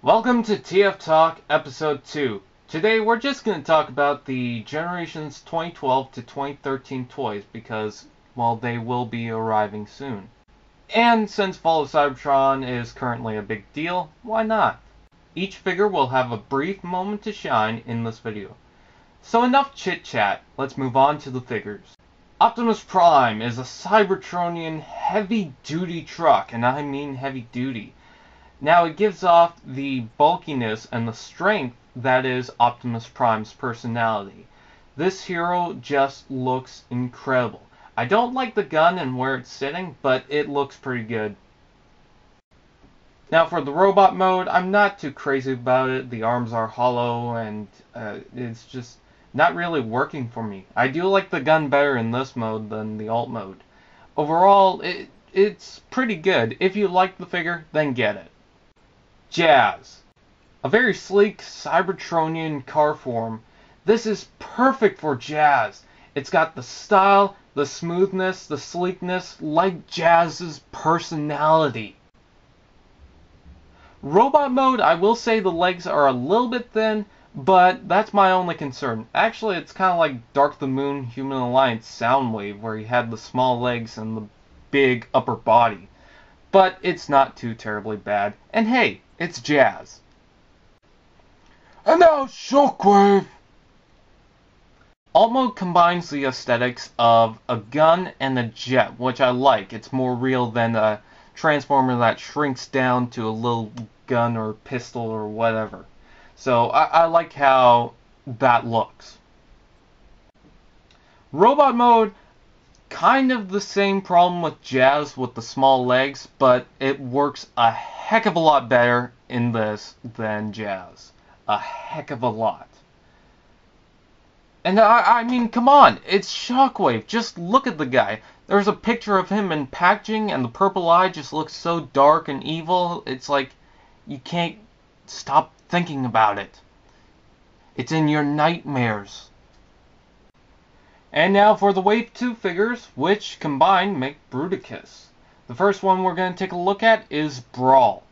Welcome to TF Talk Episode 2. Today we're just going to talk about the generations 2012 to 2013 toys because, well, they will be arriving soon. And since Fall of Cybertron is currently a big deal, why not? Each figure will have a brief moment to shine in this video. So enough chit chat, let's move on to the figures. Optimus Prime is a Cybertronian heavy-duty truck, and I mean heavy-duty. Now, it gives off the bulkiness and the strength that is Optimus Prime's personality. This hero just looks incredible. I don't like the gun and where it's sitting, but it looks pretty good. Now, for the robot mode, I'm not too crazy about it. The arms are hollow, and it's just not really working for me. I do like the gun better in this mode than the alt mode. Overall, it's pretty good. If you like the figure, then get it. Jazz. A very sleek Cybertronian car form. This is perfect for Jazz. It's got the style, the smoothness, the sleekness, like Jazz's personality. Robot mode, I will say the legs are a little bit thin, but that's my only concern. Actually, it's kind of like Dark the Moon Human Alliance Soundwave, where he had the small legs and the big upper body. But it's not too terribly bad. And hey, it's Jazz. And now Shockwave! Alt mode combines the aesthetics of a gun and a jet, which I like. It's more real than a transformer that shrinks down to a little gun or pistol or whatever. So I like how that looks. Robot mode, kind of the same problem with Jazz with the small legs, but it works a heck of a lot better in this than Jazz. A heck of a lot. And I mean, come on, it's Shockwave. Just look at the guy. There's a picture of him in packaging, and the purple eye just looks so dark and evil. It's like, you can't stop thinking about it. It's in your nightmares. And now for the Wave 2 figures, which combined make Bruticus. The first one we're going to take a look at is Brawl.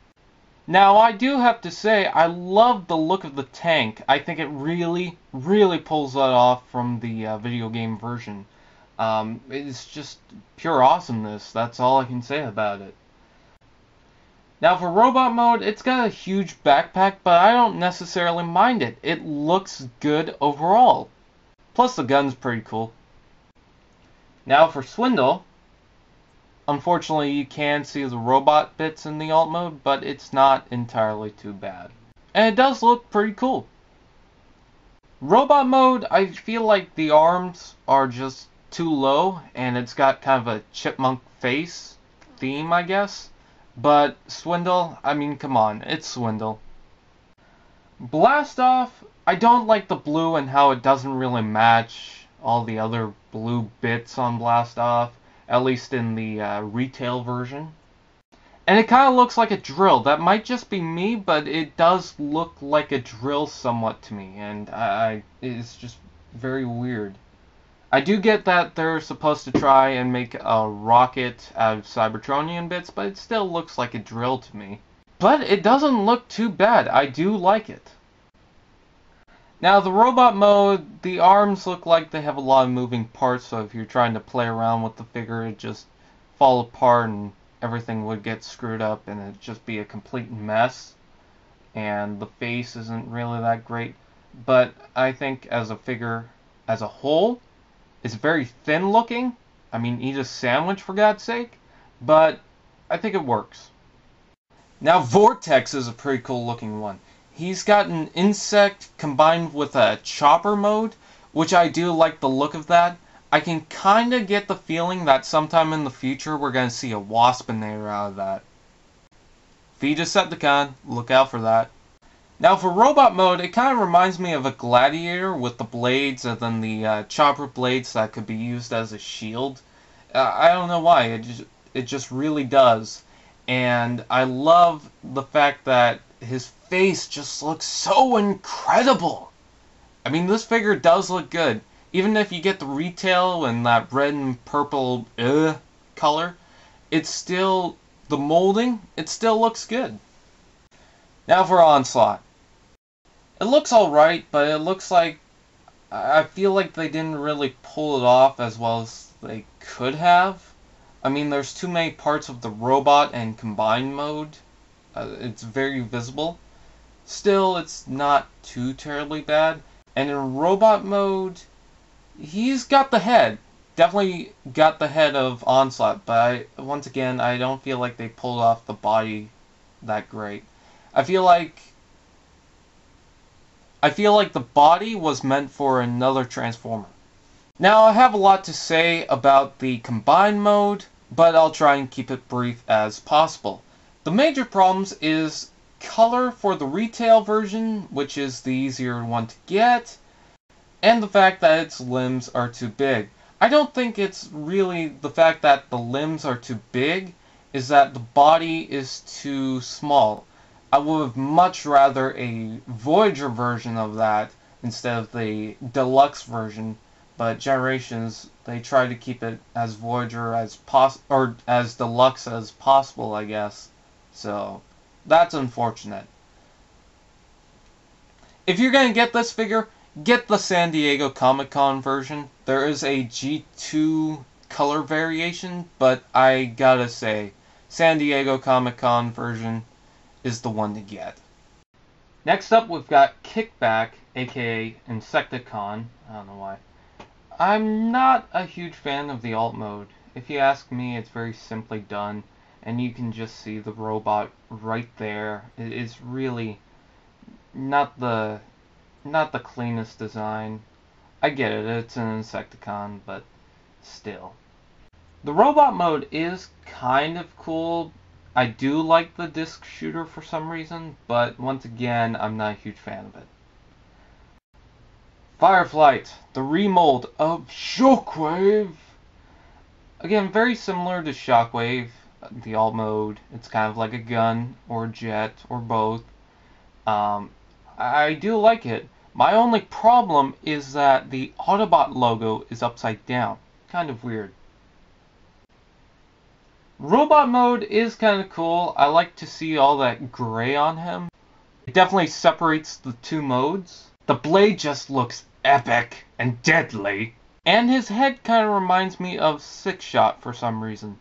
Now, I do have to say, I love the look of the tank. I think it really, really pulls that off from the video game version. It's just pure awesomeness. That's all I can say about it. Now, for robot mode, it's got a huge backpack, but I don't necessarily mind it. It looks good overall. Plus, the gun's pretty cool. Now, for Swindle, unfortunately, you can see the robot bits in the alt mode, but it's not entirely too bad. And it does look pretty cool. Robot mode, I feel like the arms are just too low, and it's got kind of a chipmunk face theme, I guess. But Swindle, I mean, come on, it's Swindle. Blast Off, I don't like the blue and how it doesn't really match all the other blue bits on Blast Off, at least in the retail version. And it kind of looks like a drill. That might just be me, but it does look like a drill somewhat to me, and it's just very weird. I do get that they're supposed to try and make a rocket out of Cybertronian bits, but it still looks like a drill to me. But it doesn't look too bad. I do like it. Now, the robot mode, the arms look like they have a lot of moving parts, so if you're trying to play around with the figure, it'd just fall apart and everything would get screwed up and it'd just be a complete mess. And the face isn't really that great. But I think as a figure as a whole, it's very thin looking. I mean, eat a sandwich for God's sake. But I think it works. Now, Vortex is a pretty cool looking one. He's got an insect combined with a chopper mode, which I do like the look of that. I can kind of get the feeling that sometime in the future we're going to see a Waspinator out of that. Vdecepticon, look out for that. Now for robot mode, it kind of reminds me of a gladiator with the blades and then the chopper blades that could be used as a shield. I don't know why, it just really does. And I love the fact that his face just looks so incredible. I mean, this figure does look good. Even if you get the retail and that red and purple color, it's still, the molding, it still looks good. Now for Onslaught. It looks alright, but it looks like I feel like they didn't really pull it off as well as they could have. I mean, there's too many parts of the robot and combined mode. It's very visible. Still, it's not too terribly bad. And in robot mode, he's got the head. Definitely got the head of Onslaught, but once again, I don't feel like they pulled off the body that great. I feel like the body was meant for another Transformer. Now, I have a lot to say about the combined mode, but I'll try and keep it brief as possible. The major problems is color for the retail version, which is the easier one to get, and the fact that its limbs are too big. I don't think it's really the fact that the limbs are too big, is that the body is too small. I would have much rather a Voyager version of that instead of the Deluxe version, but Generations, they try to keep it as Voyager as or as Deluxe as possible, I guess. So, that's unfortunate. If you're going to get this figure, get the San Diego Comic-Con version. There is a G2 color variation, but I gotta say, San Diego Comic-Con version is the one to get. Next up, we've got Kickback, aka Insecticon. I don't know why. I'm not a huge fan of the alt mode. If you ask me, it's very simply done, and you can just see the robot right there. It's really not the cleanest design. I get it, it's an Insecticon, but still. The robot mode is kind of cool. I do like the disc shooter for some reason, but once again, I'm not a huge fan of it. Fireflight, the remold of Shockwave. Again, very similar to Shockwave, the alt mode. It's kind of like a gun or a jet or both. I do like it. My only problem is that the Autobot logo is upside down. Kind of weird. Robot mode is kind of cool. I like to see all that gray on him. It definitely separates the two modes. The blade just looks epic and deadly. And his head kind of reminds me of Six Shot for some reason.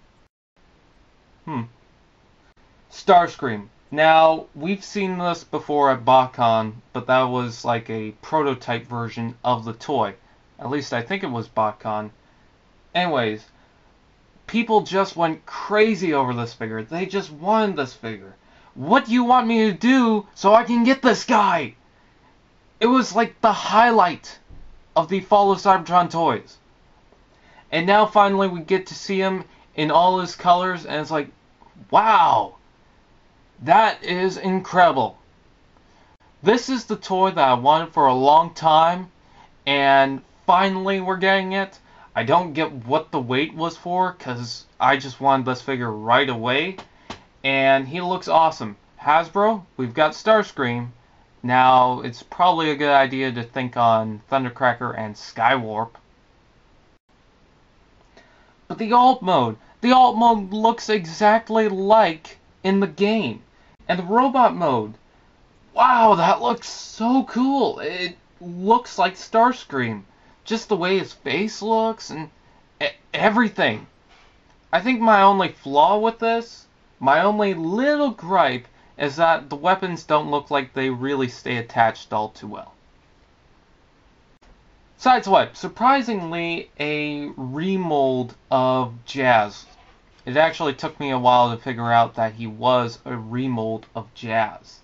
Starscream. Now, we've seen this before at BotCon, but that was like a prototype version of the toy. At least I think it was BotCon. Anyways, people just went crazy over this figure. They just wanted this figure. What do you want me to do so I can get this guy? It was like the highlight of the Fall of Cybertron toys. And now finally we get to see him in all his colors, and it's like, wow! That is incredible. This is the toy that I wanted for a long time, and finally we're getting it. I don't get what the wait was for, because I just wanted this figure right away. And he looks awesome. Hasbro, we've got Starscream. Now, it's probably a good idea to think on Thundercracker and Skywarp. But the alt mode looks exactly like in the game. And the robot mode, wow, that looks so cool. It looks like Starscream. Just the way his face looks and everything. I think my only flaw with this, my only little gripe, is that the weapons don't look like they really stay attached all too well. Sideswipe, surprisingly a remold of Jazz. It actually took me a while to figure out that he was a remold of Jazz.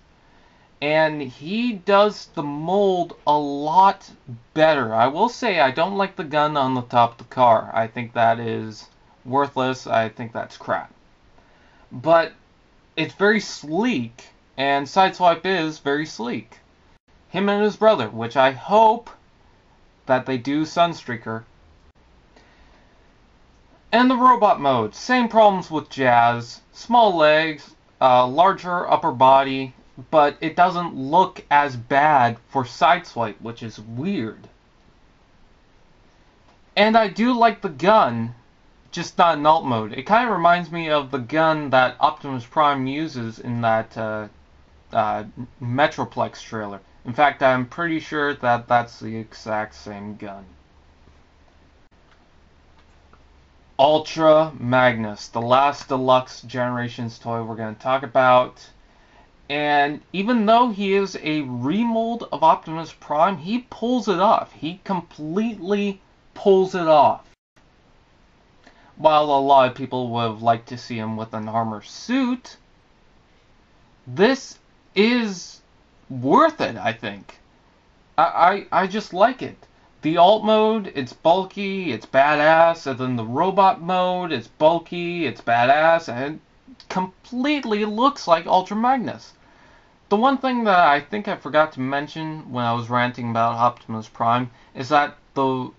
And he does the mold a lot better. I will say I don't like the gun on the top of the car. I think that is worthless. I think that's crap. But it's very sleek, and Sideswipe is very sleek. Him and his brother, which I hope that they do Sunstreaker. And the robot mode, same problems with Jazz. Small legs, larger upper body, but it doesn't look as bad for Sideswipe, which is weird. And I do like the gun, just not in alt mode. It kind of reminds me of the gun that Optimus Prime uses in that Metroplex trailer. In fact, I'm pretty sure that that's the exact same gun. Ultra Magnus, the last Deluxe Generations toy we're going to talk about. And even though he is a remold of Optimus Prime, he pulls it off. He completely pulls it off. While a lot of people would have liked to see him with an armor suit, this is worth it, I think. I just like it. The alt mode, it's bulky, it's badass, and then the robot mode, it's bulky, it's badass, and it completely looks like Ultra Magnus. The one thing that I think I forgot to mention when I was ranting about Optimus Prime is that the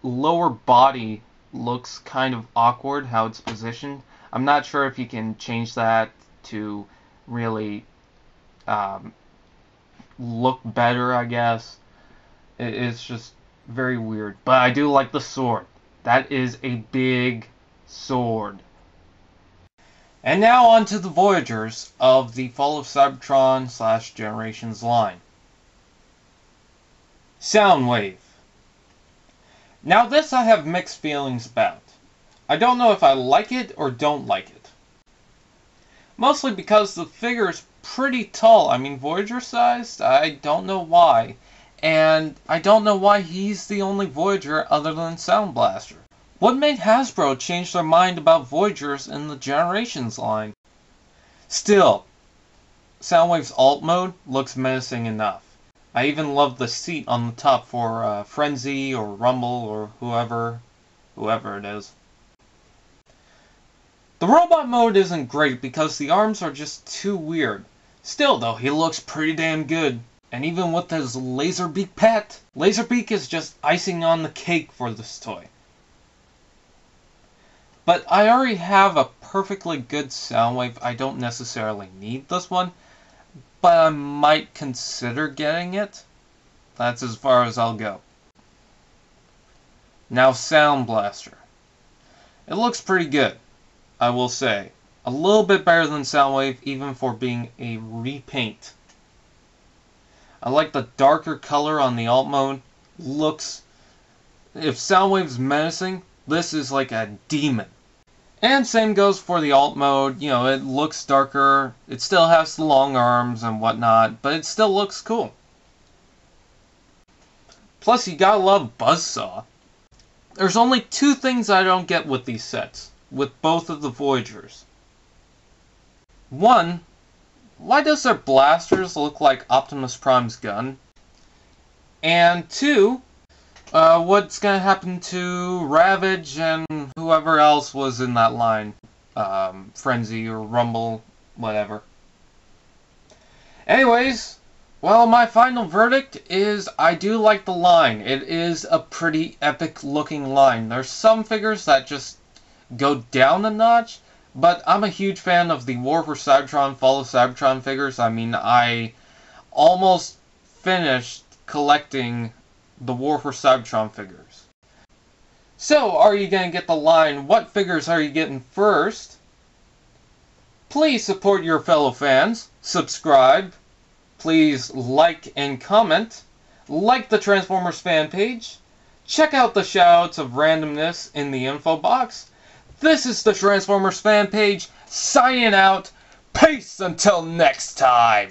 lower body looks kind of awkward, how it's positioned. I'm not sure if you can change that to really look better, I guess. It's just very weird. But I do like the sword. That is a big sword. And now on to the Voyagers of the Fall of Cybertron / Generations line. Soundwave. Now this I have mixed feelings about. I don't know if I like it or don't like it. Mostly because the figure is pretty tall. I mean, Voyager sized? I don't know why. And I don't know why he's the only Voyager other than Soundblaster. What made Hasbro change their mind about Voyagers in the Generations line? Still, Soundwave's alt mode looks menacing enough. I even love the seat on the top for Frenzy or Rumble or whoever it is. The robot mode isn't great because the arms are just too weird. Still though, he looks pretty damn good. And even with his Lazerbeak pet, Lazerbeak is just icing on the cake for this toy. But I already have a perfectly good Soundwave. I don't necessarily need this one, but I might consider getting it. That's as far as I'll go. Now Soundblaster. It looks pretty good, I will say. A little bit better than Soundwave, even for being a repaint. I like the darker color on the alt mode. Looks... If Soundwave's menacing, this is like a demon. And same goes for the alt mode. You know, it looks darker. It still has the long arms and whatnot, but it still looks cool. Plus, you gotta love Buzzsaw. There's only two things I don't get with these sets, with both of the Voyagers. One, why does their blasters look like Optimus Prime's gun? And two, what's gonna happen to Ravage and whoever else was in that line? Frenzy or Rumble, whatever. Anyways, well, my final verdict is I do like the line. It is a pretty epic looking line. There's some figures that just go down a notch, but I'm a huge fan of the War for Cybertron, Fall of Cybertron figures. I mean, I almost finished collecting the War for Cybertron figures. So, are you going to get the line? What figures are you getting first? Please support your fellow fans. Subscribe. Please like and comment. Like the Transformers fan page. Check out the shoutouts of randomness in the info box. This is the Transformers fan page, signing out. Peace until next time.